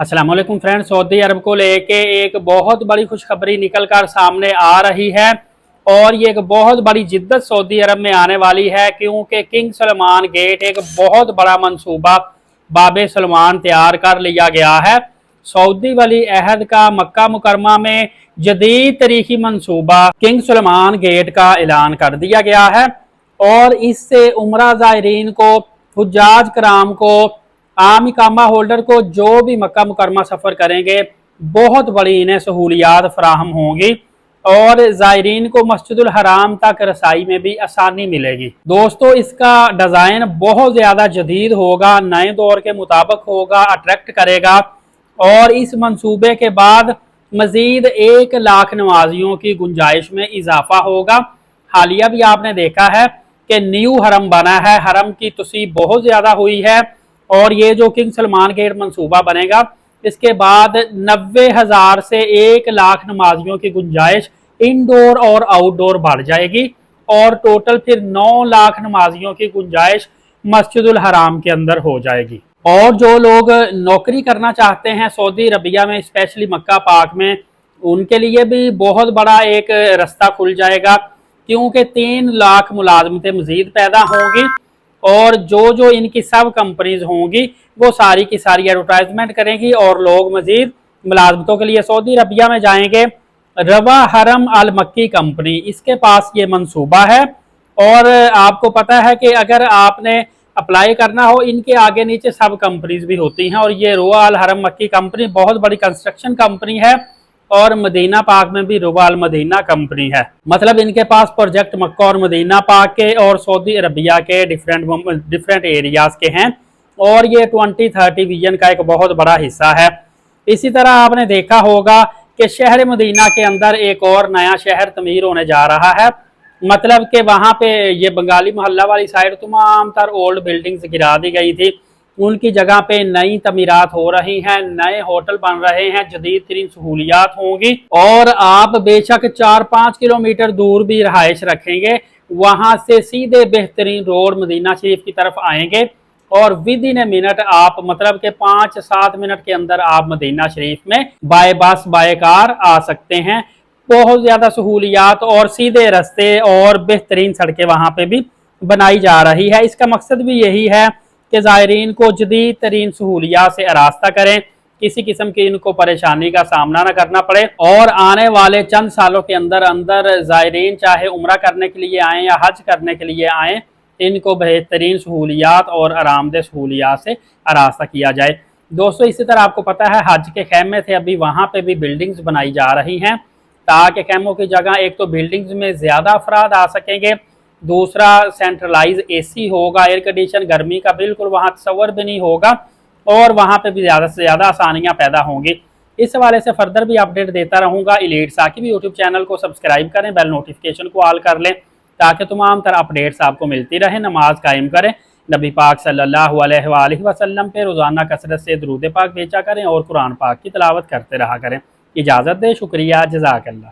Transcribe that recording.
अस्सलाम वालेकुम friends, Saudi अरब को लेके एक बहुत बड़ी खुशखबरी निकल कर सामने आ रही है और ये एक बहुत बड़ी जिद्दत सऊदी अरब में आने वाली है, क्योंकि किंग सलमान गेट एक बहुत बड़ा मंसूबा बाबे सलमान तैयार कर लिया गया है। सऊदी वली अहद का मक्का मुकरमा में जदीद तरीकी मंसूबा किंग सलमान गेट का ऐलान कर दिया गया है और इससे उमरा ज़ायरीन को, हुज्जाज कराम को, आम इकामा होल्डर को जो भी मक्का मुकरमा सफ़र करेंगे बहुत बड़ी इन्हें सहूलियात फराहम होंगी और ज़ायरीन को मस्जिदुल हराम तक रसाई में भी आसानी मिलेगी। दोस्तों, इसका डिज़ाइन बहुत ज़्यादा जदीद होगा, नए दौर के मुताबिक होगा, अट्रैक्ट करेगा और इस मंसूबे के बाद मजीद 1 लाख नमाजियों की गुंजाइश में इजाफा होगा। हालिया भी आपने देखा है कि न्यू हरम बना है, हरम की तोसीब बहुत ज़्यादा हुई है और ये जो किंग सलमान गेट मंसूबा बनेगा इसके बाद 90,000 से 1 लाख नमाजियों की गुंजाइश इनडोर और आउटडोर बढ़ जाएगी और टोटल फिर 9 लाख नमाजियों की गुंजाइश मस्जिदुल हराम के अंदर हो जाएगी। और जो लोग नौकरी करना चाहते हैं सऊदी अरबिया में, स्पेशली मक्का पाक में, उनके लिए भी बहुत बड़ा एक रास्ता खुल जाएगा, क्योंकि 3 लाख मुलाजमतें मजीद पैदा होंगी और जो इनकी सब कंपनीज होंगी वो सारी की सारी एडवर्टाइजमेंट करेंगी और लोग मजीद मुलाजमतों के लिए सऊदी अरबिया में जाएंगे। रवा हरम अल मक्की कंपनी, इसके पास ये मंसूबा है और आपको पता है कि अगर आपने अप्लाई करना हो, इनके आगे नीचे सब कंपनीज भी होती हैं और ये रवा अल हरम मक्की कंपनी बहुत बड़ी कंस्ट्रक्शन कंपनी है और मदीना पाक में भी रवा अल मदीना कंपनी है। मतलब इनके पास प्रोजेक्ट मक्का और मदीना पाक के और सऊदी अरबिया के डिफरेंट एरियाज के हैं और ये 2030 विजन का एक बहुत बड़ा हिस्सा है। इसी तरह आपने देखा होगा कि शहर मदीना के अंदर एक और नया शहर तमीर होने जा रहा है। मतलब कि वहाँ पे ये बंगाली मोहल्ला वाली साइड तमाम तर ओल्ड बिल्डिंग्स गिरा दी गई थी, उनकी जगह पे नई तमीरात हो रही हैं, नए होटल बन रहे हैं, जदीद तरीन सहूलियात होंगी और आप बेशक 4-5 किलोमीटर दूर भी रहायश रखेंगे, वहां से सीधे बेहतरीन रोड मदीना शरीफ की तरफ आएंगे और विद इन ए मिनट आप, मतलब के 5-7 मिनट के अंदर आप मदीना शरीफ में बाय बस बाय कार आ सकते हैं। बहुत ज्यादा सहूलियात और सीधे रास्ते और बेहतरीन सड़कें वहां पे भी बनाई जा रही है। इसका मकसद भी यही है कि ज़ायरीन को जदीद तरीन सहूलियात से आरास्ता करें, किसी किस्म की इनको परेशानी का सामना न करना पड़े और आने वाले चंद सालों के अंदर अंदर ज़ायरीन चाहे उम्रा करने के लिए आएँ या हज करने के लिए आएँ, इनको बेहतरीन सहूलियात और आरामदेह सहूलियात से आरास्ता किया जाए। दोस्तों, इसी तरह आपको पता है हज के खैमे थे, अभी वहाँ पे भी बिल्डिंग्स बनाई जा रही हैं ताकि खैमों की जगह एक तो बिल्डिंग्स में ज़्यादा अफराद आ सकेंगे, दूसरा सेंट्रलाइज एसी होगा, एयर कंडीशन, गर्मी का बिल्कुल वहाँ तस्वर भी नहीं होगा और वहाँ पे भी ज़्यादा से ज़्यादा आसानियाँ पैदा होंगी। इस हवाले से फर्दर भी अपडेट देता रहूँगा। एलीट साकिब यूट्यूब चैनल को सब्सक्राइब करें, बेल नोटिफिकेशन को ऑल कर लें ताकि तमाम तरह अपडेट्स आपको मिलती रहे। नमाज कायम करें, नबी पाक सल्लल्लाहु अलैहि वसल्लम पे रोज़ाना कसरत से दुरूद पाक भेजा करें और कुरान पाक की तिलावत करते रहा करें। इजाज़त दे, शुक्रिया, जज़ाकल्लाह।